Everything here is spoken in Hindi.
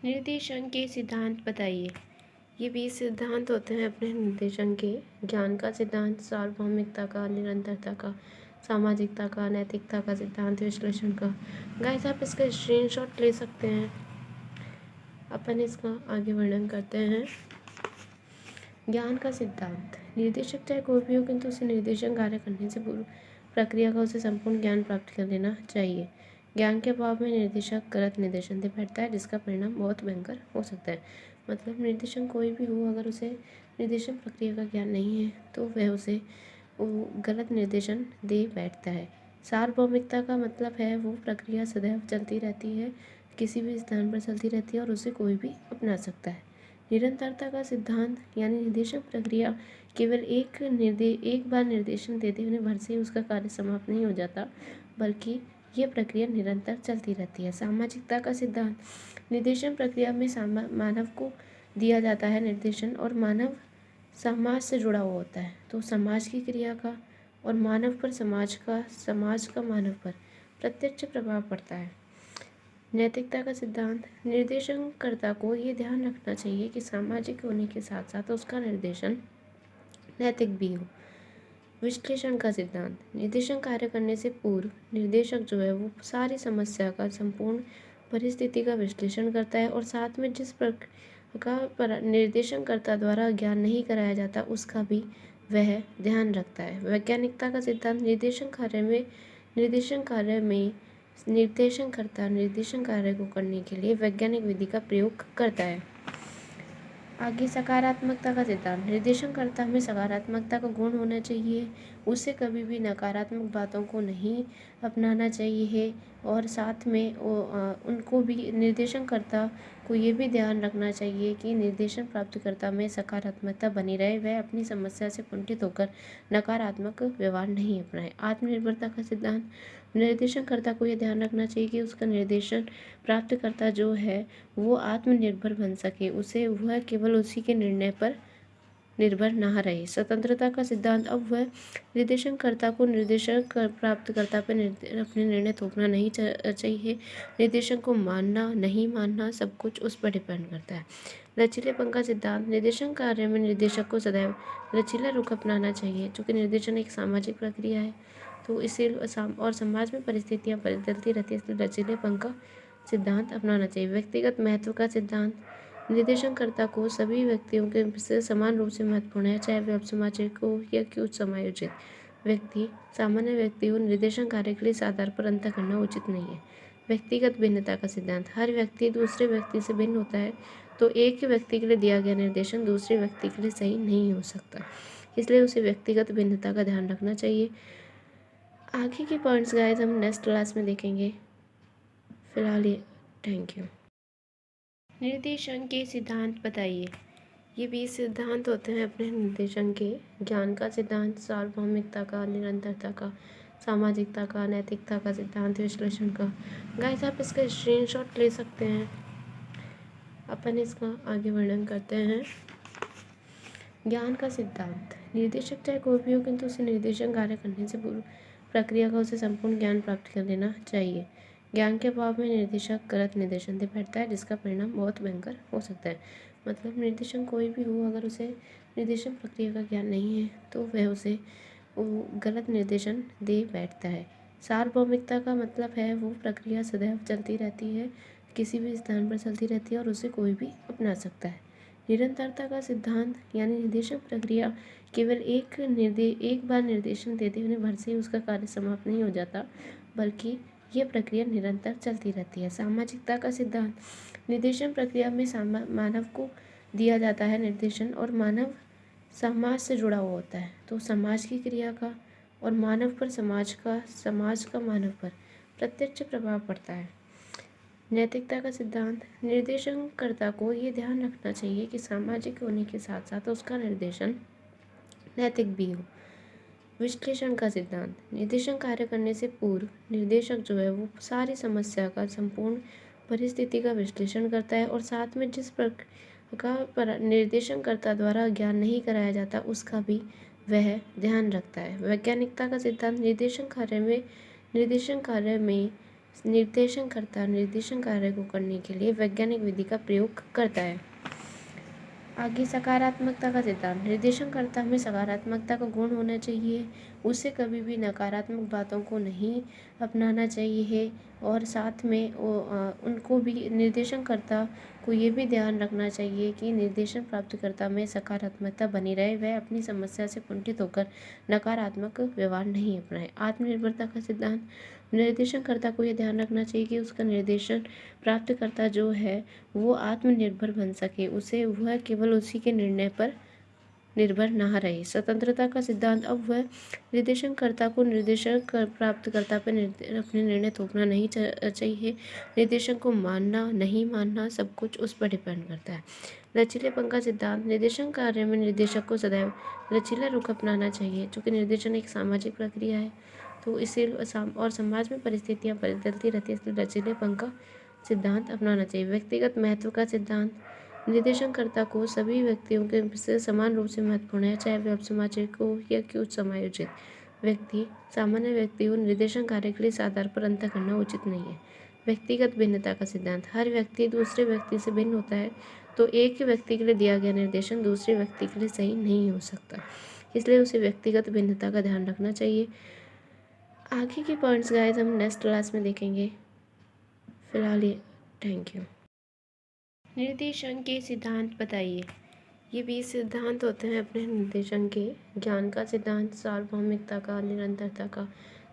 निर्देशन के सिद्धांत बताइए। ये 20 सिद्धांत होते हैं अपने निर्देशन के। ज्ञान का सिद्धांत, सार्वभौमिकता का, निरंतरता का, सामाजिकता का, नैतिकता का सिद्धांत, विश्लेषण का। गाइस आप इसका स्क्रीनशॉट ले सकते हैं। अपन इसका आगे वर्णन करते हैं। ज्ञान का सिद्धांत। निर्देशक चाहे कोई भी हो, किंतु उसे निर्देशन कार्य करने से पूर्व प्रक्रिया का उसे संपूर्ण ज्ञान प्राप्त कर लेना चाहिए। ज्ञान के अभाव में निर्देशक गलत निर्देशन दे बैठता है, जिसका परिणाम बहुत भयंकर हो सकता है। मतलब निर्देशन कोई भी हो, अगर उसे निर्देशन प्रक्रिया का ज्ञान नहीं है तो वह उसे गलत निर्देशन दे बैठता है। सार्वभौमिकता का मतलब है वो प्रक्रिया सदैव चलती रहती है, किसी भी स्थान पर चलती रहती है और उसे कोई भी अपना सकता है। निरंतरता का सिद्धांत यानी निर्देशन प्रक्रिया केवल एक बार निर्देशन देते होने भर से ही उसका कार्य समाप्त नहीं हो जाता, बल्कि यह प्रक्रिया निरंतर चलती रहती है। सामाजिकता का सिद्धांत। निर्देशन प्रक्रिया में मानव को दिया जाता है निर्देशन, और मानव समाज से जुड़ा हुआ होता है, तो समाज की क्रिया का और मानव पर समाज का मानव पर प्रत्यक्ष प्रभाव पड़ता है। नैतिकता का सिद्धांत। निर्देशनकर्ता को ये ध्यान रखना चाहिए कि सामाजिक होने के साथ साथ उसका निर्देशन नैतिक भी हो। विश्लेषण का सिद्धांत। निर्देशन कार्य करने से पूर्व निर्देशक जो है वो सारी समस्या का संपूर्ण परिस्थिति का विश्लेषण करता है, और साथ में जिस प्रकार पर निर्देशनकर्ता द्वारा ज्ञान नहीं कराया जाता उसका भी वह ध्यान रखता है। वैज्ञानिकता का सिद्धांत। निर्देशन कार्य को करने के लिए वैज्ञानिक विधि का प्रयोग करता है। आगे सकारात्मकता का सिद्धांत। निर्देशनकर्ता में सकारात्मकता का गुण होना चाहिए, उसे कभी भी नकारात्मक बातों को नहीं अपनाना चाहिए, और साथ में उनको भी निर्देशनकर्ता को ये भी ध्यान रखना चाहिए कि निर्देशन प्राप्तकर्ता में सकारात्मकता बनी रहे, वह अपनी समस्या से कुंठित होकर नकारात्मक व्यवहार नहीं अपनाए। आत्मनिर्भरता का सिद्धांत। निर्देशनकर्ता को यह ध्यान रखना चाहिए कि उसका निर्देशन प्राप्तकर्ता जो है वो आत्मनिर्भर बन सके, उसे वह केवल उसी के निर्णय पर निर्भर ना रहे। स्वतंत्रता का सिद्धांत। अब वह निर्देशनकर्ता को निर्देशन प्राप्तकर्ता पर अपने निर्णय थोपना नहीं चाहिए। निर्देशन को मानना नहीं मानना सब कुछ उस पर डिपेंड करता है। लचीलेपन का सिद्धांत। निर्देशन कार्य में निर्देशक को सदैव लचीला रुख अपनाना चाहिए। चूँकि निर्देशन एक सामाजिक प्रक्रिया है तो इसे और समाज में परिस्थितियाँ बदलती रहती है, इसलिए लचीलेपन का सिद्धांत अपनाना चाहिए। व्यक्तिगत महत्व का सिद्धांत। निर्देशनकर्ता को सभी व्यक्तियों के से समान रूप से महत्वपूर्ण है, चाहे वे सामाजिक हो या कि उच्च समायोजित व्यक्ति। सामान्य व्यक्ति को निर्देशन कार्य के लिए इस आधार पर अंतर करना उचित नहीं है। व्यक्तिगत भिन्नता का सिद्धांत। हर व्यक्ति दूसरे व्यक्ति से भिन्न होता है, तो एक ही व्यक्ति के लिए दिया गया निर्देशन दूसरे व्यक्ति के लिए सही नहीं हो सकता, इसलिए उसे व्यक्तिगत भिन्नता का ध्यान रखना चाहिए। आगे के पॉइंट्स गाइस हम नेक्स्ट क्लास में देखेंगे। फिलहाल ये थैंक यू। निर्देशन के सिद्धांत बताइए। ये 20 सिद्धांत होते हैं अपने निर्देशन के। ज्ञान का सिद्धांत, सार्वभौमिकता का, निरंतरता का, सामाजिकता का, नैतिकता का सिद्धांत, विश्लेषण का। गाइस आप इसका स्क्रीनशॉट ले सकते हैं। अपन इसका आगे वर्णन करते हैं। ज्ञान का सिद्धांत। निर्देशक चाहे कोई भी हो, किंतु उसे निर्देशन कार्य करने से पूर्व प्रक्रिया का उसे संपूर्ण ज्ञान प्राप्त कर लेना चाहिए। ज्ञान के अभाव में निर्देशक गलत निर्देशन दे बैठता है, जिसका परिणाम बहुत भयंकर हो सकता है। मतलब निर्देशन कोई भी हो, अगर उसे निर्देशन प्रक्रिया का ज्ञान नहीं है तो वह उसे गलत निर्देशन दे बैठता है। सार्वभौमिकता का मतलब है वो प्रक्रिया सदैव चलती रहती है, किसी भी स्थान पर चलती रहती है और उसे कोई भी अपना सकता है। निरंतरता का सिद्धांत यानी निर्देशन प्रक्रिया केवल एक बार निर्देशन देते होने भर से ही उसका कार्य समाप्त नहीं हो जाता, बल्कि यह प्रक्रिया निरंतर चलती रहती है। सामाजिकता का सिद्धांत। निर्देशन प्रक्रिया में मानव को दिया जाता है निर्देशन, और मानव समाज से जुड़ा हुआ होता है, तो समाज की क्रिया का और मानव पर समाज का मानव पर प्रत्यक्ष प्रभाव पड़ता है। नैतिकता का सिद्धांत। निर्देशनकर्ता को ये ध्यान रखना चाहिए कि सामाजिक होने के साथ साथ उसका निर्देशन नैतिक भी हो। विश्लेषण का सिद्धांत। निर्देशन कार्य करने से पूर्व निर्देशक जो है वो सारी समस्या का संपूर्ण परिस्थिति का विश्लेषण करता है, और साथ में जिस प्रकार पर निर्देशनकर्ता द्वारा ज्ञान नहीं कराया जाता उसका भी वह ध्यान रखता है। वैज्ञानिकता का सिद्धांत। निर्देशन कार्य में निर्देशनकर्ता निर्देशन कार्य को करने के लिए वैज्ञानिक विधि का प्रयोग करता है। आगे सकारात्मकता का सिद्धांत। निर्देशनकर्ता में सकारात्मकता का गुण होना चाहिए। उसे कभी भी नकारात्मक बातों को नहीं अपनाना चाहिए और साथ में उनको भी निर्देशनकर्ता को ये भी ध्यान रखना चाहिए कि निर्देशन प्राप्तकर्ता में सकारात्मकता बनी रहे, वह अपनी समस्या से कुंठित होकर नकारात्मक व्यवहार नहीं अपनाए। आत्मनिर्भरता का सिद्धांत। निर्देशनकर्ता को यह ध्यान रखना चाहिए कि उसका निर्देशन प्राप्तकर्ता जो है वो आत्मनिर्भर बन सके, उसे वह केवल उसी के निर्णय पर निर्भर ना रहे। स्वतंत्रता का सिद्धांत। अब वह निर्देशनकर्ता को निर्देशन प्राप्तकर्ता पर अपने निर्णय थोपना नहीं चाहिए। निर्देशन को मानना नहीं मानना सब कुछ उस पर डिपेंड करता है। लचीलेपन का सिद्धांत। निर्देशन कार्य में निर्देशक को सदैव लचीला रुख अपनाना चाहिए। चूँकि निर्देशन एक सामाजिक प्रक्रिया है तो इसे और समाज में परिस्थितियाँ बदलती रहती है, इसलिए लचीलेपन का सिद्धांत अपनाना चाहिए। व्यक्तिगत महत्व का सिद्धांत। निर्देशनकर्ता को सभी व्यक्तियों के से समान रूप से महत्वपूर्ण है, चाहे वे सामाजिक हो या कि उच्च समायोजित व्यक्ति। सामान्य व्यक्ति को निर्देशन कार्य के लिए इस आधार पर अंतर करना उचित नहीं है। व्यक्तिगत भिन्नता का सिद्धांत। हर व्यक्ति दूसरे व्यक्ति से भिन्न होता है, तो एक ही व्यक्ति के लिए दिया गया निर्देशन दूसरे व्यक्ति के लिए सही नहीं हो सकता, इसलिए उसे व्यक्तिगत भिन्नता का ध्यान रखना चाहिए। आगे के पॉइंट्स गाइस हम नेक्स्ट क्लास में देखेंगे। फिलहाल ये थैंक यू। निर्देशन के सिद्धांत बताइए। ये 20 सिद्धांत होते हैं अपने निर्देशन के। ज्ञान का सिद्धांत, सार्वभौमिकता का, निरंतरता का,